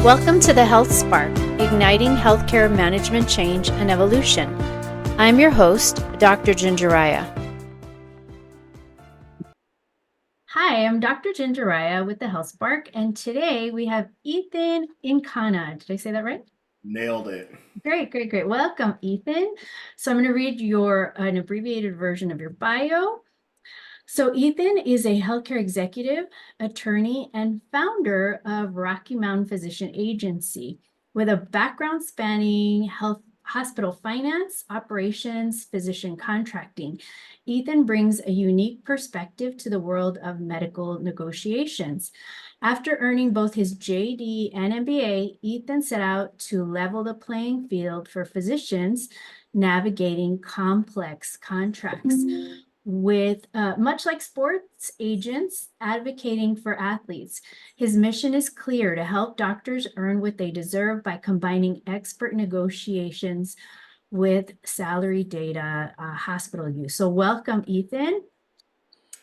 Welcome to the HealthSpark, Igniting Healthcare Management Change and Evolution. I'm your host, Dr. Ginger Raya. Hi, I'm Dr. Ginger Raya with the HealthSpark, and today we have Ethan Nkana. Did I say that right? Nailed it. Great. Welcome, Ethan. So I'm going to read an abbreviated version of your bio. So Ethan is a healthcare executive, attorney, and founder of Rocky Mountain Physician Agency with a background spanning hospital finance, operations, physician contracting. Ethan brings a unique perspective to the world of medical negotiations. After earning both his JD and MBA, Ethan set out to level the playing field for physicians navigating complex contracts with much like sports agents advocating for athletes. His mission is clear: to help doctors earn what they deserve by combining expert negotiations with salary data hospital use. So welcome, Ethan.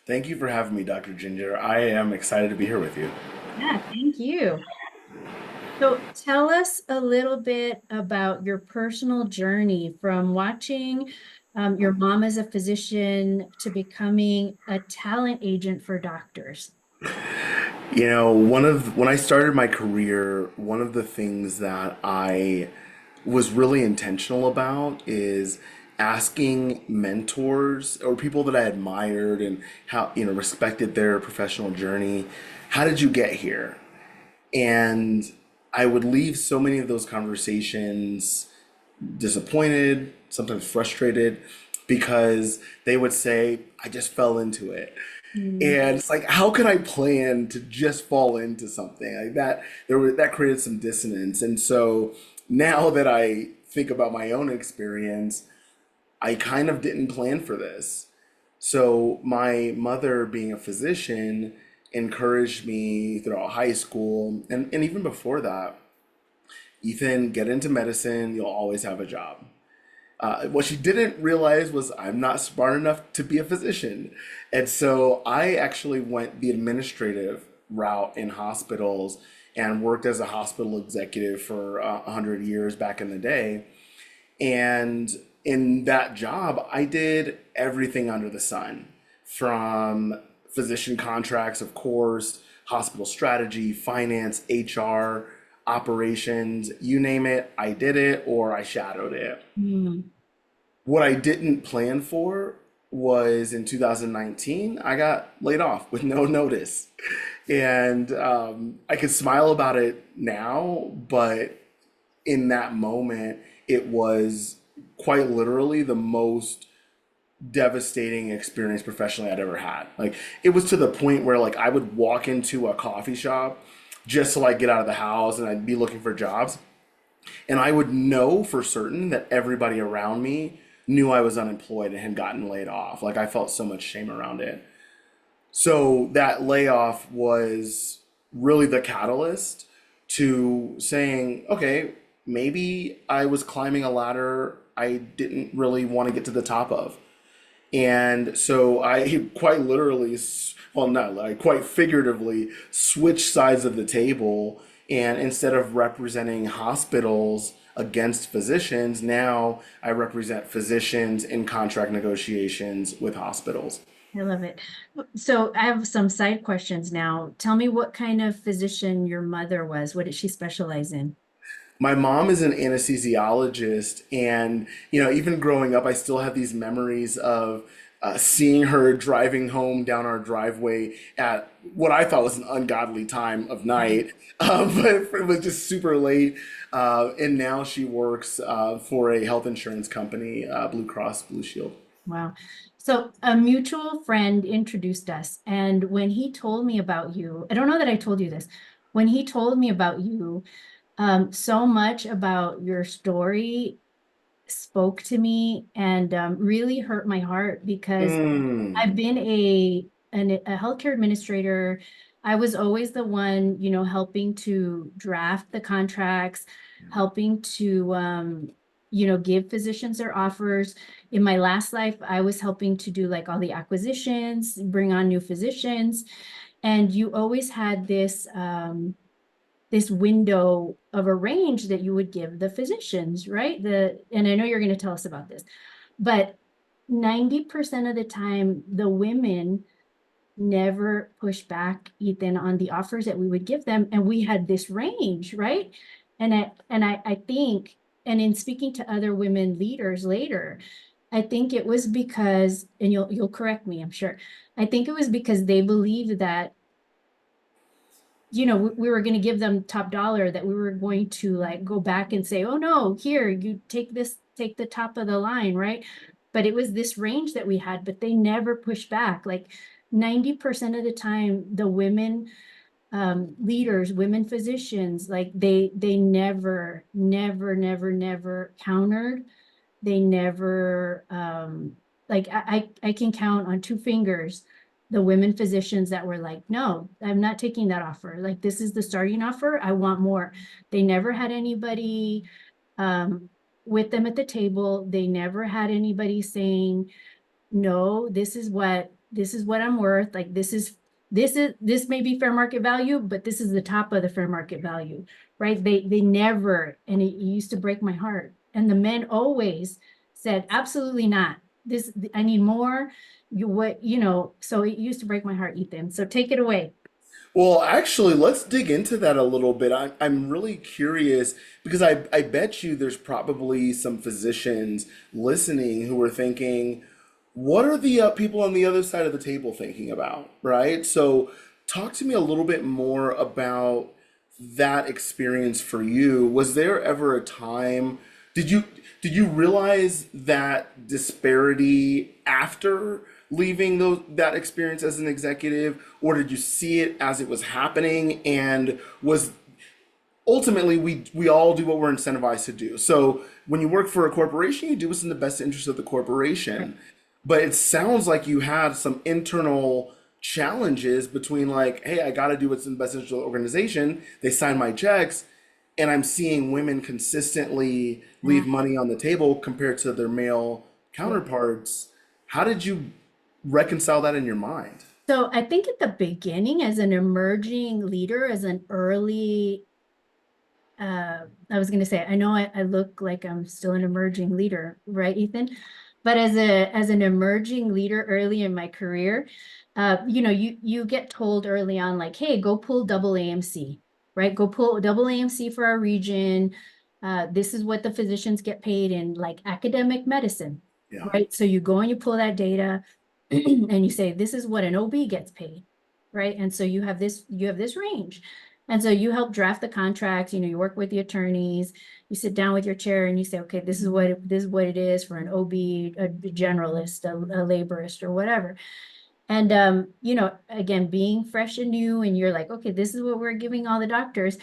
Thank you for having me, Dr. Ginger. I am excited to be here with you. Yeah, thank you. So tell us a little bit about your personal journey from watching your mom as a physician to becoming a talent agent for doctors. When I started my career, one of the things that I was really intentional about is asking mentors or people that I admired and respected their professional journey, how did you get here? And I would leave so many of those conversations disappointed, sometimes frustrated, because they would say, I just fell into it. Mm. And it's like, how can I plan to just fall into something like that? That created some dissonance. And so now that I think about my own experience, I kind of didn't plan for this. So my mother, being a physician, encouraged me throughout high school and even before that, Ethan, get into medicine, you'll always have a job. What she didn't realize was I'm not smart enough to be a physician. And so I actually went the administrative route in hospitals and worked as a hospital executive for 100 years back in the day. And in that job, I did everything under the sun, from physician contracts, of course, hospital strategy, finance, HR, operations, you name it, I did it or I shadowed it. Mm. What I didn't plan for was in 2019, I got laid off with no notice. And I could smile about it now, but in that moment, it was quite literally the most devastating experience professionally I'd ever had. Like, it was to the point where like I would walk into a coffee shop just to like get out of the house and I'd be looking for jobs. And I would know for certain that everybody around me knew I was unemployed and had gotten laid off. Like, I felt so much shame around it. So that layoff was really the catalyst to saying, okay, maybe I was climbing a ladder I didn't really want to get to the top of. And so I quite literally, well, not like quite figuratively, switched sides of the table. And instead of representing hospitals against physicians, now I represent physicians in contract negotiations with hospitals. I love it. So I have some side questions now. Tell me what kind of physician your mother was. What did she specialize in? My mom is an anesthesiologist, and even growing up, I still have these memories of seeing her driving home down our driveway at what I thought was an ungodly time of night, but it was just super late. And now she works for a health insurance company, Blue Cross Blue Shield. Wow. So a mutual friend introduced us, and when he told me about you, I don't know that I told you this. When he told me about you, so much about your story spoke to me and really hurt my heart because Mm. I've been a healthcare administrator. I was always the one, helping to draft the contracts, helping to, give physicians their offers. In my last life, I was helping to do like all the acquisitions, bring on new physicians. And you always had this this window of a range that you would give the physicians, right? And I know you're going to tell us about this, but 90% of the time, the women never push back, Ethan, on the offers that we would give them. And we had this range, right? I think, and in speaking to other women leaders later, I think it was because, and you'll correct me, I'm sure. I think it was because they believed that, we were going to give them top dollar, that we were going to like go back and say, oh no, here, you take this, take the top of the line, right? But it was this range that we had, but they never pushed back. Like 90% of the time, the women leaders, women physicians, like they never countered. They never like I can count on two fingers the women physicians that were like, no, I'm not taking that offer. Like, this is the starting offer. I want more. They never had anybody um with them at the table. They never had anybody saying, no, this is what I'm worth. Like, this may be fair market value, but this is the top of the fair market value, right? They never, and it used to break my heart. And the men always said, absolutely not. This, I need more. So it used to break my heart, Ethan. So take it away. Well, actually, let's dig into that a little bit. I'm really curious because I bet you there's probably some physicians listening who are thinking, what are the people on the other side of the table thinking about, right? So, talk to me a little bit more about that experience for you. Was there ever a time, did you did you realize that disparity after leaving that experience as an executive, or did you see it as it was happening? And was ultimately we all do what we're incentivized to do. So when you work for a corporation, you do what's in the best interest of the Right. corporation. But it sounds like you had some internal challenges between like, hey, I got to do what's in the best interest of the organization. They sign my checks, and I'm seeing women consistently leave money on the table compared to their male Yeah. counterparts. How did you reconcile that in your mind? So I think at the beginning, as an emerging leader, as an early I was going to say, I know I look like I'm still an emerging leader, right, Ethan? But as an emerging leader early in my career, you get told early on, like, hey, go pull double AMC, right? Go pull double AMC for our region. This is what the physicians get paid in like academic medicine, Yeah. right? So you go and you pull that data and you say, this is what an OB gets paid, right? And so you have this range. And so you help draft the contracts, you work with the attorneys, you sit down with your chair and you say, okay, this is what it is for an OB, a generalist, a laborist, or whatever. And again, being fresh and new, and you're like, okay, this is what we're giving all the doctors.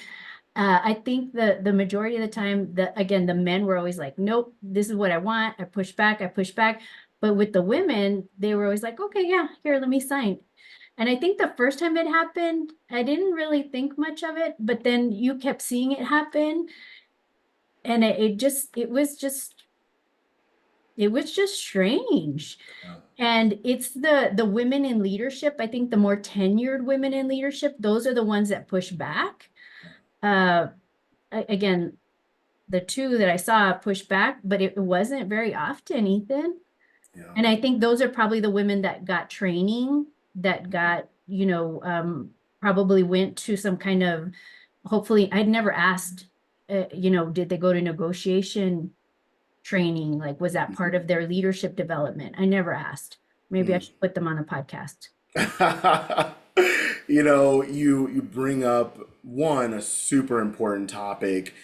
I think the majority of the time, the men were always like, nope, this is what I want. I push back, I push back. But with the women, they were always like, okay, yeah, here, let me sign. And I think the first time it happened, I didn't really think much of it, but then you kept seeing it happen, and it was just strange. And it's the women in leadership. I think the more tenured women in leadership, those are the ones that push back. Uh, again, the two that I saw push back, but it wasn't very often, Ethan. Yeah. And I think those are probably the women that got training, that got, probably went to some kind of, hopefully, I'd never asked, did they go to negotiation training? Like, was that part of their leadership development? I never asked. Maybe I Mhm. should put them on a podcast. You bring up one a super important topic,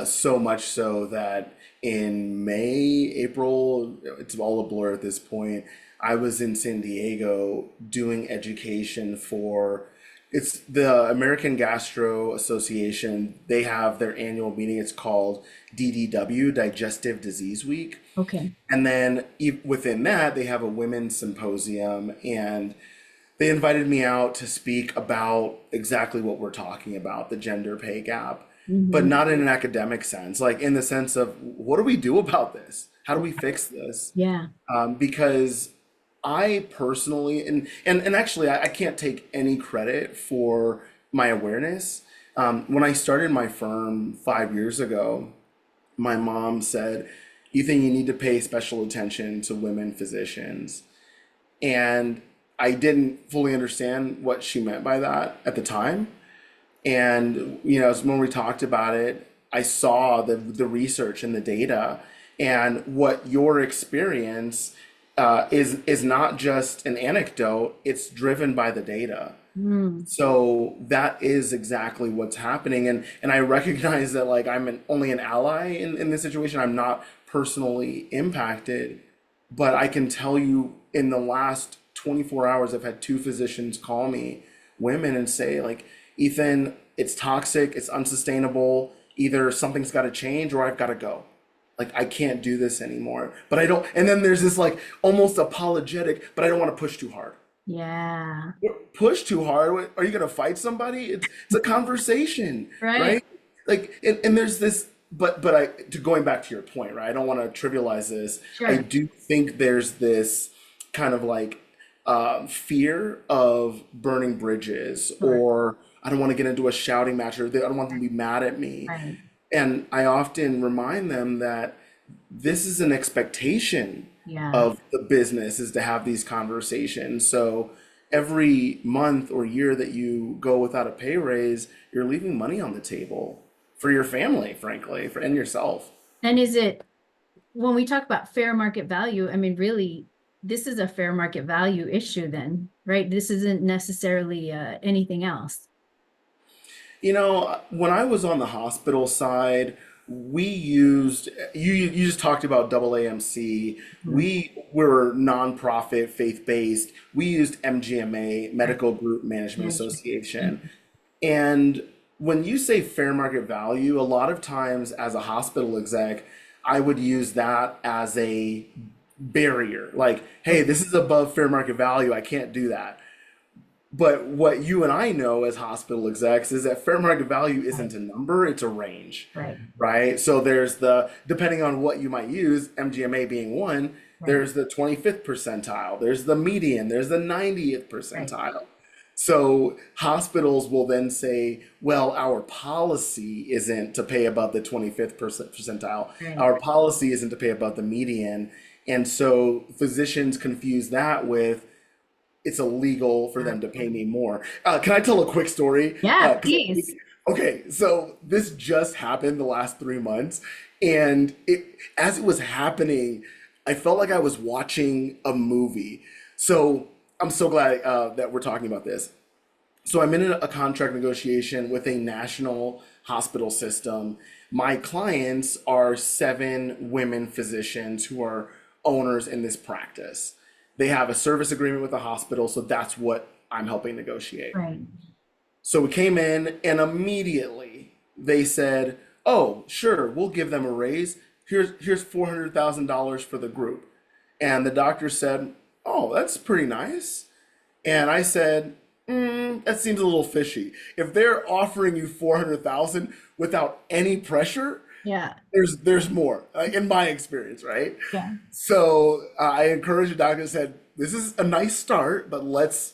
so much so that in May, April, it's all a blur at this point. I was in San Diego doing education for it's the American Gastro Association. They have their annual meeting. It's called DDW, Digestive Disease Week. Okay. And then within that, they have a women's symposium, and they invited me out to speak about exactly what we're talking about, the gender pay gap, but Hmm. not in an academic sense, like in the sense of what do we do about this? How do we fix this? Yeah. Because I personally, and actually, I can't take any credit for my awareness When I started my firm 5 years ago, my mom said, Ethan, you need to pay special attention to women physicians. And I didn't fully understand what she meant by that at the time. And when we talked about it, I saw the research and the data, and what your experience is not just an anecdote; it's driven by the data. Mm, So that is exactly what's happening, and I recognize that like only an ally in this situation. I'm not personally impacted, but I can tell you in the last 24 hours, I've had two physicians call me, women, and say like, Ethan, it's toxic, it's unsustainable. Either something's got to change or I've got to go. Like I can't do this anymore. But I don't. And then there's this like almost apologetic, but I don't want to push too hard. yeah. Push too hard. Are you gonna fight somebody? It's a conversation, Right. right? Like, and there's this, but I to going back to your point, right? I don't want to trivialize this. I Sure. do think there's this kind of like fear of burning bridges, Sure. or I don't want to get into a shouting match, or I don't want them to be mad at me. Right. And I often remind them that this is an expectation Yeah. of the business is to have these conversations. So every month or year that you go without a pay raise, you're leaving money on the table for your family, frankly, and yourself. And is it, when we talk about fair market value, I mean, really, this is a fair market value issue then, right? This isn't necessarily anything else. When I was on the hospital side, we used you just talked about AAMC. Mhm. We were nonprofit, faith-based. We used MGMA, Right. Medical Group Management Management. Association. Mhm. And when you say fair market value, a lot of times as a hospital exec, I would use that as a barrier. Like, hey, this is above fair market value. I can't do that. But what you and I know as hospital execs is that fair market value Right. isn't a number, it's a range, Right. right? So depending on what you might use, MGMA being one, Right. there's the 25th percentile, there's the median, there's the 90th Right. percentile. So hospitals will then say, well, our policy isn't to pay above the 25th percentile. Right. Our policy isn't to pay above the median. And so physicians confuse that with it's illegal for them to pay me more. Can I tell a quick story? Yeah, please. Okay, so this just happened the last 3 months, and as it was happening, I felt like I was watching a movie. So I'm so glad that we're talking about this. So I'm in a contract negotiation with a national hospital system. My clients are seven women physicians who are owners in this practice. They have a service agreement with the hospital, so that's what I'm helping negotiate. Right. So we came in, and immediately they said, "Oh, sure, we'll give them a raise. Here's $400,000 for the group." And the doctor said, "Oh, that's pretty nice." And I said, that seems a little fishy. If they're offering you 400,000 without any pressure, Yeah. there's more, like in my experience, right? Yeah. So I encouraged the doctor and said, "This is a nice start, but let's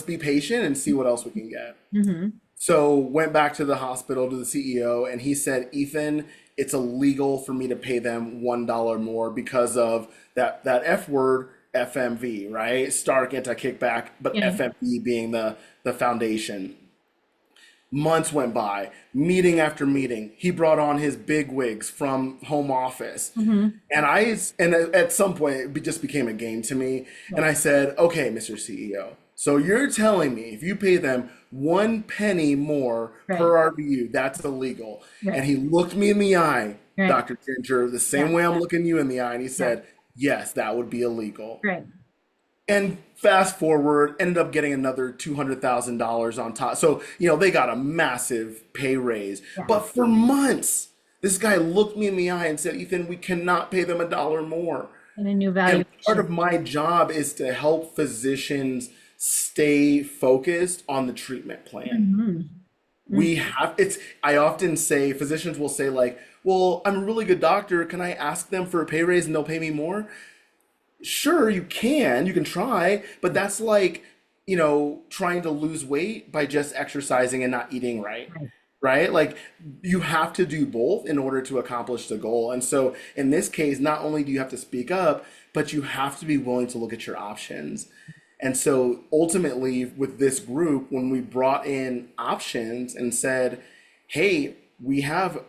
be patient and see what else we can get." Hmm. So went back to the hospital to the CEO, and he said, "Ethan, it's illegal for me to pay them $1 more because of that F word, FMV, right? Stark anti-kickback, but Yeah. FMV being the foundation." Months went by, meeting after meeting. He brought on his big wigs from home office. Hmm. And at some point, just became a game to me. And Right. I said, "Okay, Mr. CEO, so you're telling me if you pay them one penny more Right. per RVU, that's illegal." And Right. he looked me in the eye, Right. Dr. Ginger, the Yeah. same way I'm looking you in the eye, and he Yeah. said, "Yes, that would be illegal." Right. And fast forward, ended up getting another $200,000 on top. So, they got a massive pay raise. Yeah. But for months, this guy looked me in the eye and said, "Ethan, we cannot pay them $1 more." And a new And part valuation. of my job is to help physicians stay focused on the treatment plan. Hmm. We have, I often say, physicians will say, like, "Well, I'm a really good doctor. Can I ask them for a pay raise and they'll pay me more?" Sure, you can try, but that's like, trying to lose weight by just exercising and not eating right. Right. right? Like you have to do both in order to accomplish the goal. And so in this case, not only do you have to speak up, but you have to be willing to look at your options. And so ultimately, with this group, when we brought in options and said, hey, we have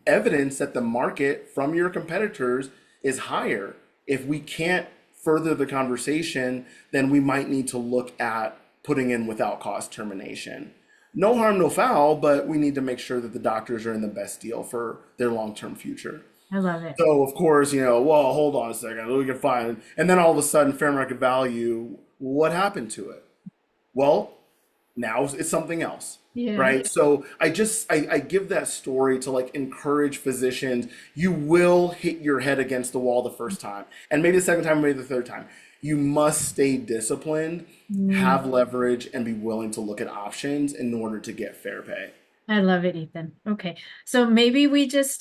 evidence that the market from your competitors is higher. If we can't further the conversation, then we might need to look at putting in without cause termination. No harm, no foul, but we need to make sure that the doctors are in the best deal for their long-term future. I love it. So of course, well, hold on a second, we can find, and then all of a sudden, fair market value, what happened to it? Well, now it's something else, Yeah. right? So I give that story to like encourage physicians. You will hit your head against the wall the first time, and maybe the second time, maybe the third time. You must stay disciplined, Mm, have leverage, and be willing to look at options in order to get fair pay. I love it, Ethan. Okay. So maybe we just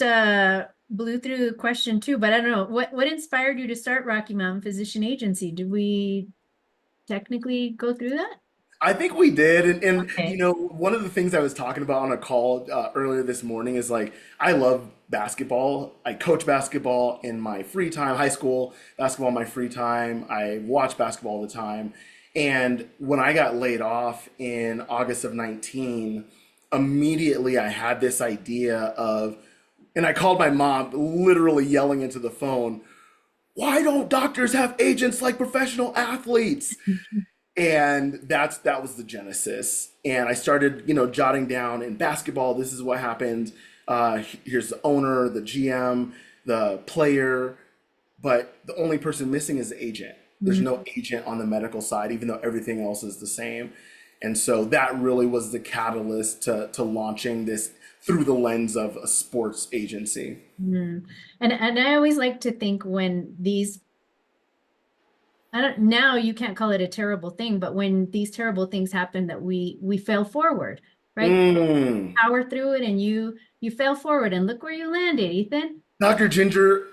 blew through question two, but I don't know. What inspired you to start Rocky Mountain Physician Agency? Did we technically go through that? I think we did, and Okay. one of the things I was talking about on a call earlier this morning is like I love basketball. I coach basketball in my free time, high school basketball in my free time. I watch basketball all the time, and when I got laid off in August of 19, immediately I had this idea of, and I called my mom, literally yelling into the phone, "Why don't doctors have agents like professional athletes?" And that was the genesis. And I started, jotting down in basketball, this is what happened. Here's the owner, the GM, the player, but the only person missing is the agent. There's Mm, no agent on the medical side, even though everything else is the same. And so that really was the catalyst to launching this through the lens of a sports agency. mm. And I always like to think when these, I don't, now you can't call it a terrible thing, but when these terrible things happen that we fail forward, right? Mm. Power through it and you fail forward and look where you landed, Ethan. Dr. Ginger,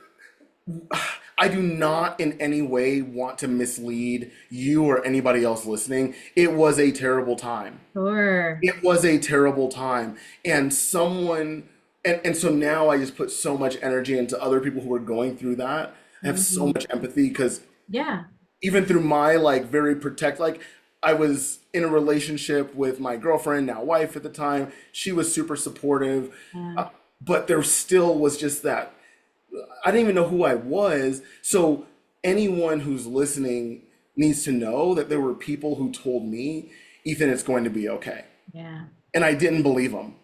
I do not in any way want to mislead you or anybody else listening. It was a terrible time. Sure. It was a terrible time. And someone, and so now I just put so much energy into other people who are going through that. I have so Mhm. much empathy because Yeah. even through my like very like I was in a relationship with my girlfriend, now wife at the time. She was super supportive. Yeah. Uh, but there still was just that I didn't even know who I was. So anyone who's listening needs to know that there were people who told me, Ethan, it's going to be okay. Yeah. And I didn't believe them.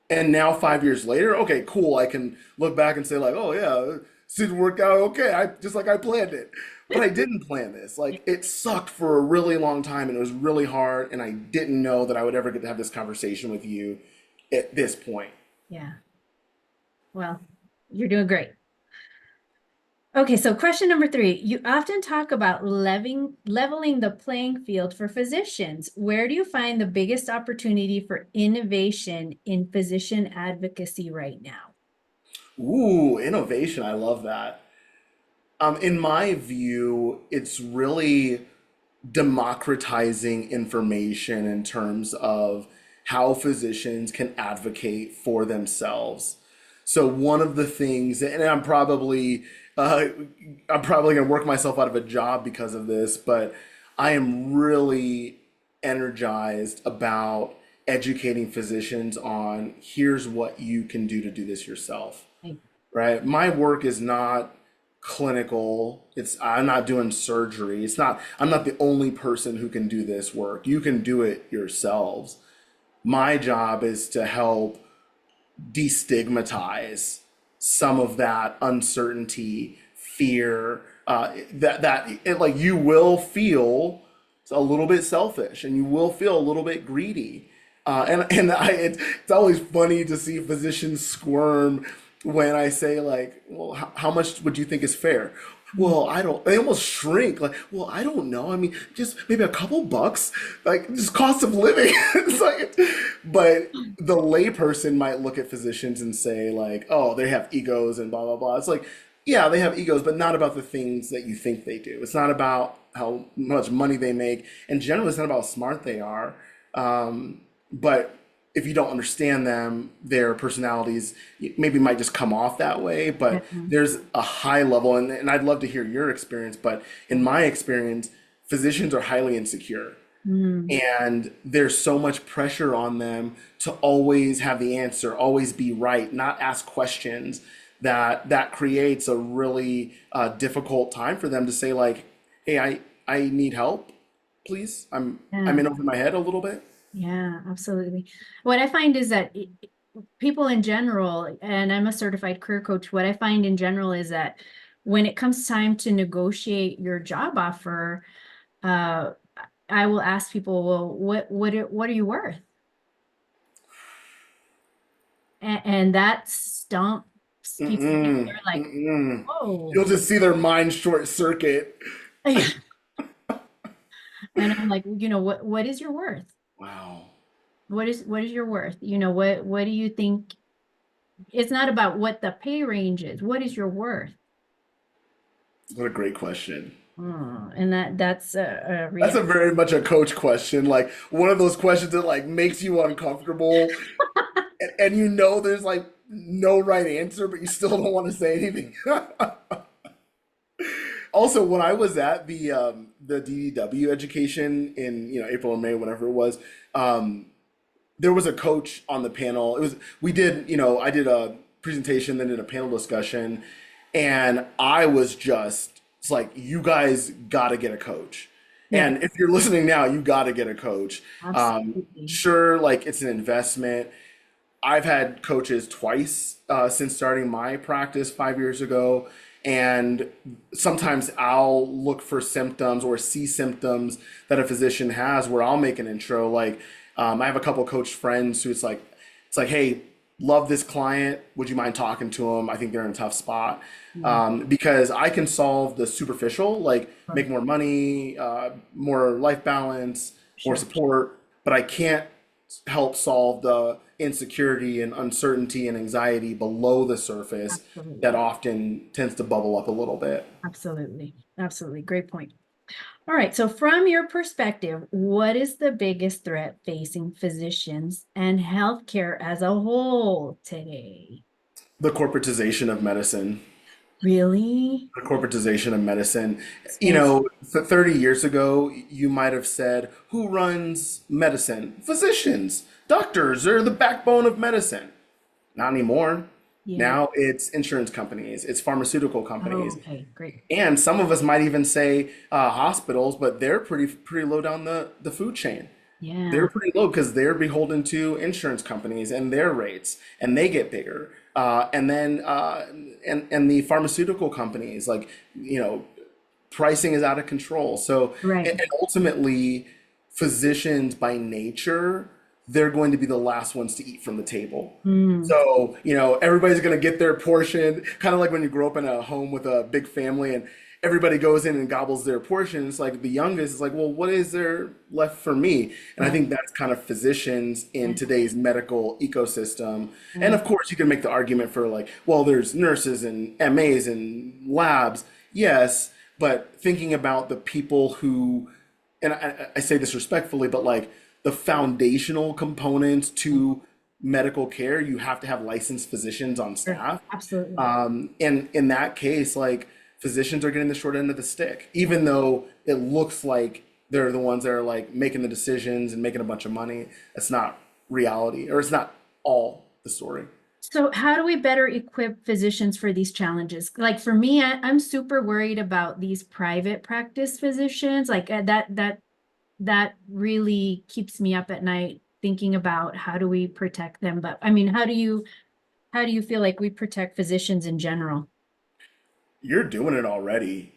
And now 5 years later, okay, cool. I can look back and say like, oh yeah, it didn't work out okay. I just like I planned it. But I didn't plan this. Like it sucked for a really long time and it was really hard. And I didn't know that I would ever get to have this conversation with you at this point. Yeah. Well, you're doing great. Okay, so question number three. You often talk about leveling the playing field for physicians. Where do you find the biggest opportunity for innovation in physician advocacy right now? Ooh, innovation. I love that. In my view, it's really democratizing information in terms of how physicians can advocate for themselves. So one of the things, and uh, I'm probably going to work myself out of a job because of this, but I am really energized about educating physicians on here's what you can do to do this yourself, Like, right? My work is not clinical. I'm not doing surgery. I'm not the only person who can do this work. You can do it yourselves. My job is to help destigmatize some of that uncertainty, fear, like you will feel a little bit selfish and you will feel a little bit greedy. It's always funny to see physicians squirm when I say like, well, how much would you think is fair? Well, I don't, they almost shrink. Like, well, I don't know. I mean, just maybe a couple bucks, like just cost of living. It's like, but the layperson might look at physicians and say like, oh, they have egos and blah, blah, blah. It's like, yeah, they have egos, but not about the things that you think they do. It's not about how much money they make. And generally, it's not about how smart they are. But if you don't understand them, their personalities maybe might just come off that way. Yeah. But there's a high level, and I'd love to hear your experience. But in my experience, physicians are highly insecure. Mm. And there's so much pressure on them to always have the answer, always be right, not ask questions, that creates a really difficult time for them to say like, "Hey, I need help, please. I'm Yeah. in over my head a little bit." Yeah, absolutely. What I find is that people in general, and I'm a certified career coach, what I find in general is that when it comes time to negotiate your job offer, uh, I will ask people, well, what are you worth? And that stumps people. Mm-mm, They're like, mm-mm. whoa. You'll just see their mind short circuit. And I'm like, what is your worth? Wow, What is your worth? What do you think? It's not about what the pay range is. What is your worth? what a great question. And that's a That's real. a very much a coach question, like one of those questions that like makes you uncomfortable, and you know there's like no right answer, but you still don't want to say anything. Also, when I was at the DDW education in April or May, whatever it was, there was a coach on the panel. It was we did I did a presentation, then did a panel discussion, and I was just it's like you guys got to get a coach. Yeah, And if you're listening now, you got to get a coach. absolutely. Sure, like it's an investment. I've had coaches twice since starting my practice 5 years ago. And sometimes I'll look for symptoms or see symptoms that a physician has where I'll make an intro. Like, I have a couple coach friends who it's like, hey, love this client. Would you mind talking to them? I think they're in a tough spot. Yeah, Because I can solve the superficial, like make more money, more life balance, more sure. support, but I can't help solve the insecurity and uncertainty and anxiety below the surface that Absolutely. often tends to bubble up a little bit. Absolutely. Absolutely. Great point. All right. So, from your perspective, what is the biggest threat facing physicians and healthcare as a whole today? The corporatization of medicine. Really? The corporatization of medicine. Expansion. 30 years ago, you might have said, who runs medicine? Physicians. Doctors are the backbone of medicine. Not anymore. Yeah. Now it's insurance companies, it's pharmaceutical Oh, companies, okay. Great. and some of us might even say hospitals, but they're pretty low down the food chain. They're Yeah. pretty low because they're beholden to insurance companies and their rates, and they get bigger. And then and the pharmaceutical companies, like pricing is out of control. So Right. and ultimately, physicians by nature, they're going to be the last ones to eat from the table. Mm. So, everybody's going to get their portion, kind of like when you grow up in a home with a big family and everybody goes in and gobbles their portion. It's like the youngest is like, well, what is there left for me? And I Right. think that's kind of physicians in Yeah. today's medical ecosystem. And Yeah. of course, you can make the argument for like, well, there's nurses and MAs and labs. Yes, but thinking about the people who, and I say this respectfully, but like the foundational components to medical care, you have to have licensed physicians on Sure. staff. Absolutely. And in that case, like physicians are getting the short end of the stick, even though it looks like they're the ones that are like making the decisions and making a bunch of money. That's not reality, or it's not all the story. So, how do we better equip physicians for these challenges? Like for me, I'm super worried about these private practice physicians. Like that really keeps me up at night thinking about how do we protect them. But I mean, how do you feel like we protect physicians in general? You're doing it already.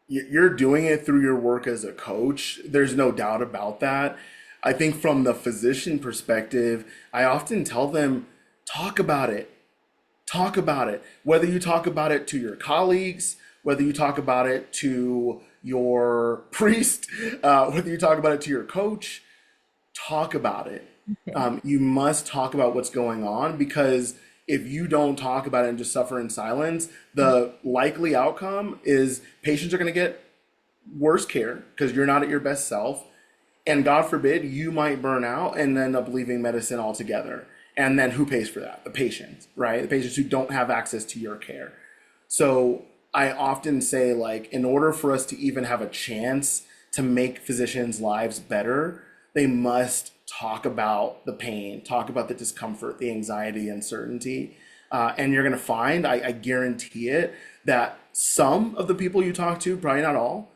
You're doing it through your work as a coach. There's no doubt about that. I think from the physician perspective, I often tell them, talk about it. Talk about it. Whether you talk about it to your colleagues, whether you talk about it to your priest, whether you talk about it to your coach, talk about it. Okay. You must talk about what's going on because if you don't talk about it and just suffer in silence, the likely outcome is patients are going to get worse care because you're not at your best self, And God forbid you might burn out and end up leaving medicine altogether. And then who pays for that? The patients, right? The patients who don't have access to your care. So I often say, like, in order for us to even have a chance to make physicians' lives better, they must talk about the pain, talk about the discomfort, the anxiety, uncertainty. And you're going to find, I guarantee it, that some of the people you talk to, probably not all,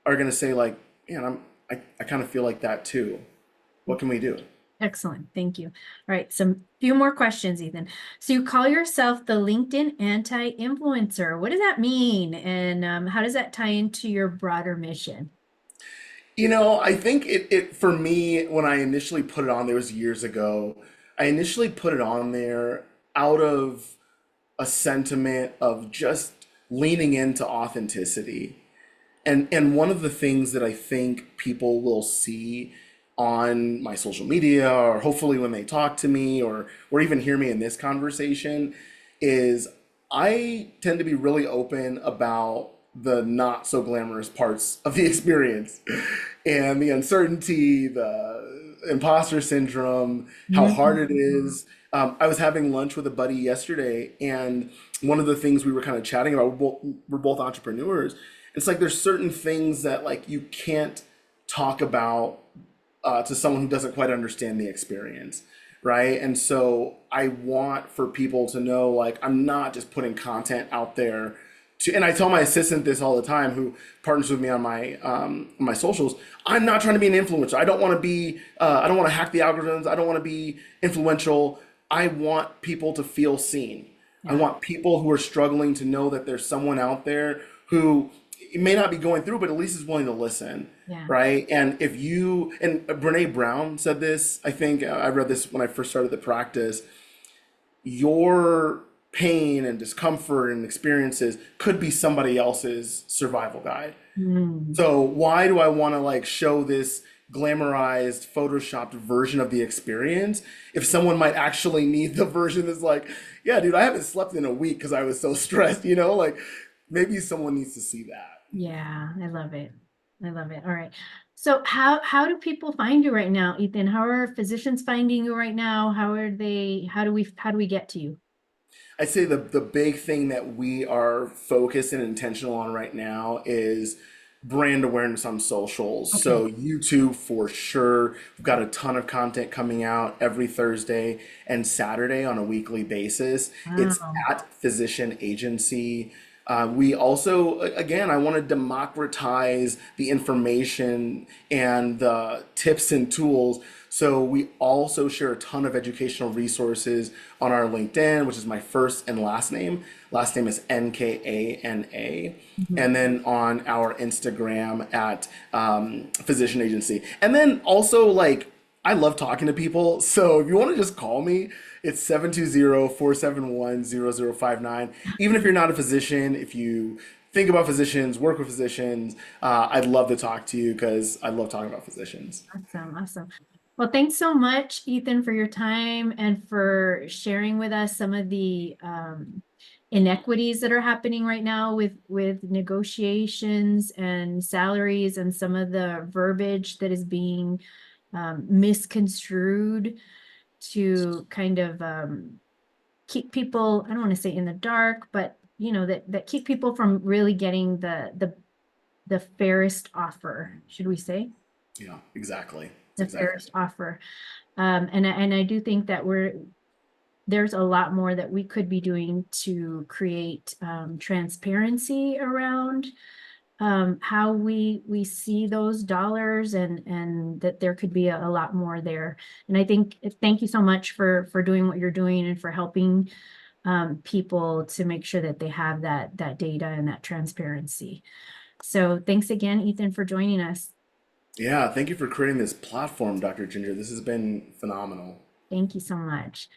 are going to say, like, man, I kind of feel like that too. What can we do? Excellent. Thank you. All right. Some few more questions, Ethan. So you call yourself the LinkedIn anti-influencer. What does that mean? And how does that tie into your broader mission? I think it for me, when I initially put it on there, was years ago. I initially put it on there out of a sentiment of just leaning into authenticity. And one of the things that I think people will see on my social media, or hopefully when they talk to me, or even hear me in this conversation, is I tend to be really open about the not so glamorous parts of the experience and the uncertainty, the imposter syndrome, how hard it Mhm. is. I was having lunch with a buddy yesterday, and one of the things we were kind of chatting about, we're both entrepreneurs. It's like there's certain things that, like, you can't talk about to someone who doesn't quite understand the experience, right? And so I want for people to know, like, I'm not just putting content out there to, and I tell my assistant this all the time, who partners with me on my socials. I'm not trying to be an influencer. I don't want to be. I don't want to hack the algorithms. I don't want to be influential. I want people to feel seen. I Yeah. want people who are struggling to know that there's someone out there who may not be going through, but at least is willing to listen, Yeah. right? And if you, and Brene Brown said this, I think I read this when I first started the practice, your pain and discomfort and experiences could be somebody else's survival guide. Mm. So why do I want to, like, show this glamorized, photoshopped version of the experience if someone might actually need the version that's like, yeah, dude, I haven't slept in a week because I was so stressed, Like, maybe someone needs to see that. Yeah, I love it. I love it. All right. So how do people find you right now, Ethan? How are physicians finding you right now? How do we get to you? I'd say the big thing that we are focused and intentional on right now is brand awareness on socials. Okay. So YouTube for sure. We've got a ton of content coming out every Thursday and Saturday on a weekly basis. It's Wow. at Physician Agency. We also, again, I want to democratize the information and the tips and tools. So we also share a ton of educational resources on our LinkedIn, which is my first and last name. Last name is Nkana. Mhm. And then on our Instagram at Physician Agency. And then also, like, I love talking to people. So if you want to just call me, it's 720-471-0059. Even if you're not a physician, if you think about physicians, work with physicians, I'd love to talk to you because I love talking about physicians. Awesome, awesome. Well, thanks so much, Ethan, for your time and for sharing with us some of the inequities that are happening right now with negotiations and salaries and some of the verbiage that is being misconstrued to kind of keep people, I don't want to say in the dark, but that keep people from really getting the fairest offer, should we say? Yeah, exactly. That's The exactly. fairest offer. And I do think that there's a lot more that we could be doing to create transparency around how we see those dollars and that there could be a lot more there. And I think thank you so much for doing what you're doing and for helping people to make sure that they have that data and that transparency. So thanks again, Ethan, for joining us. Yeah, thank you for creating this platform, Dr. Ginger. This has been phenomenal. Thank you so much.